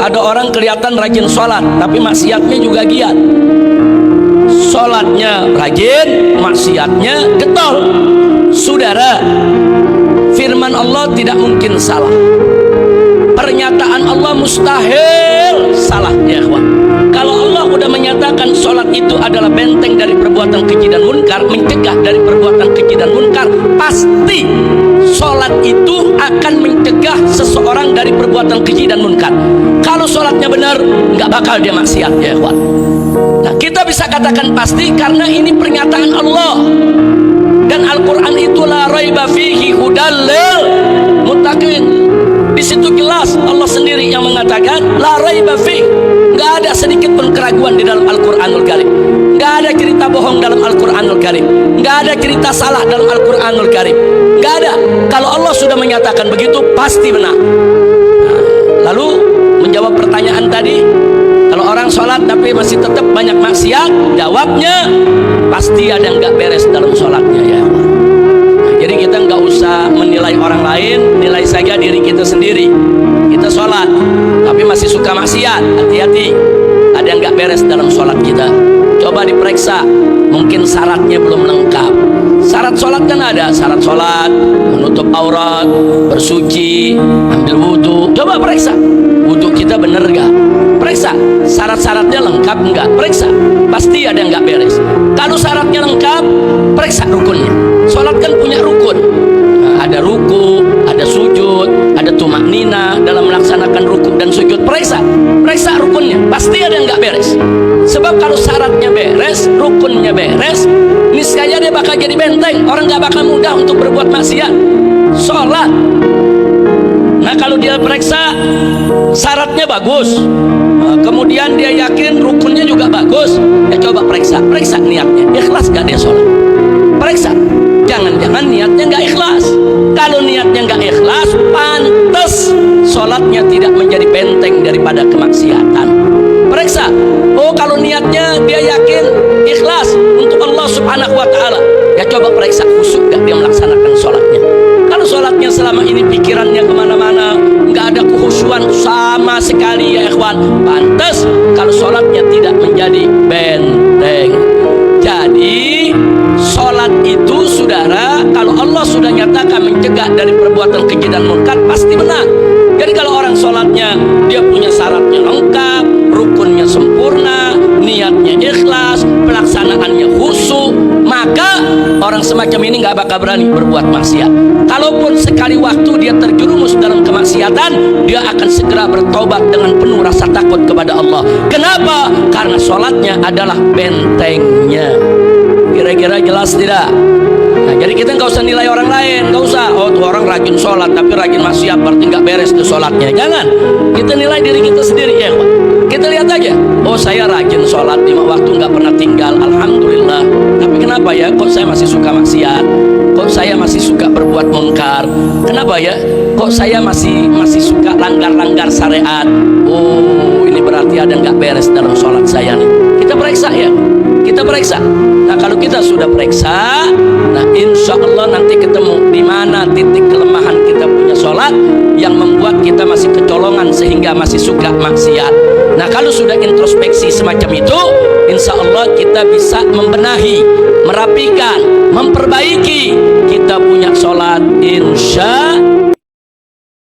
ada orang kelihatan rajin sholat tapi maksiatnya juga giat. Sholatnya rajin, maksiatnya getol. Saudara, firman Allah tidak mungkin salah. Pernyataan Allah mustahil salah, ya ikhwan. Kalau Allah udah menyatakan sholat itu adalah benteng dari perbuatan keji dan munkar, mencegah dari perbuatan keji dan munkar, pasti sholat itu akan mencegah seseorang dari perbuatan keji dan munkar. Kalau sholatnya benar, nggak bakal dia maksiat, ya ikhwan. Nah, kita bisa katakan pasti karena ini pernyataan Allah. Dan Al-Quran itu la raiba fihi hudal lil muttaqin. Di situ jelas Allah sendiri yang mengatakan la raiba fihi. Nggak ada sedikit pun keraguan di dalam Al-Quranul Karim. Nggak ada cerita bohong dalam Al-Quranul Karim. Nggak ada cerita salah dalam Al-Quranul Karim. Nggak ada. Kalau Allah sudah menyatakan begitu, pasti benar. Nah, lalu menjawab pertanyaan tadi, kalau orang sholat tapi masih tetap banyak maksiat, jawabnya pasti ada yang nggak beres dalam sholatnya, ya. Nah, jadi kita nggak usah menilai orang lain, nilai saja diri kita sendiri. Kita sholat tapi masih suka maksiat, hati-hati, ada yang nggak beres dalam sholat kita. Coba diperiksa, mungkin syaratnya belum lengkap. Syarat sholat kan ada, syarat sholat menutup aurat, bersuci, ambil wudhu. Coba periksa wudhu kita bener gak? Periksa syarat-syaratnya lengkap enggak? Periksa, pasti ada yang nggak beres. Kalau syaratnya lengkap, periksa rukunnya. Sholat kan punya rukun. Nah, ada ruku, ada sujud, ada tumaknina dalam melaksanakan ruku dan sujud. Periksa rukunnya, pasti ada yang nggak beres. Sebab kalau syaratnya beres, rukunnya beres, niscaya dia bakal jadi benteng. Orang nggak bakal mudah untuk berbuat maksiat. Sholat. Nah, kalau dia periksa syaratnya bagus, kemudian dia yakin rukunnya juga bagus, ya coba periksa niatnya, ikhlas gak dia sholat? Periksa, jangan-jangan niatnya gak ikhlas. Kalau niatnya gak ikhlas, pantas sholatnya tidak menjadi benteng daripada kemaksiatan. Periksa, oh kalau niatnya dia yakin ikhlas untuk Allah Subhanahu wa Ta'ala, ya coba periksa khusyuk gak dia melaksanakan sholatnya. Kalau sholatnya selama ini pikirannya kemana-mana, nggak ada kekhusyuan sama sekali, ya ikhwan, pantas kalau sholatnya tidak menjadi benteng. Jadi sholat itu, saudara, kalau Allah sudah nyatakan mencegah dari perbuatan keji dan munkar, pasti benar. Jadi kalau orang sholatnya dia punya syaratnya lengkap, rukunnya sempurna, niatnya ikhlas, pelaksanaannya khusyuk, maka orang semacam ini nggak bakal berani berbuat maksiat. Kalaupun sekali waktu dia terjerumus dalam kemaksiatan, dia akan segera bertobat dengan penuh rasa takut kepada Allah. Kenapa? Karena sholatnya adalah bentengnya. Kira-kira jelas tidak? Nah, jadi kita nggak usah nilai orang lain, nggak usah. Oh, tuh orang rajin sholat tapi rajin maksiat, berarti nggak beres tuh sholatnya. Jangan. Kita nilai diri kita sendiri, ya. Kita lihat aja. Oh, saya rajin sholat 5 waktu, nggak pernah tinggal, alhamdulillah. Tapi kenapa ya? Kok saya masih suka maksiat? Kok saya masih suka berbuat munkar? Kenapa ya? Kok saya masih suka langgar-langgar syariat? Oh, ini berarti ada nggak beres dalam sholat saya nih. Kita periksa, ya. Kita periksa. Nah, kalau kita sudah periksa, nah insya Allah nanti ketemu di mana titik kelemahan kita punya sholat yang membuat kita masih kecolongan sehingga masih suka maksiat. Nah, kalau sudah introspeksi semacam itu, insya Allah kita bisa membenahi, merapikan, memperbaiki kita punya sholat, insya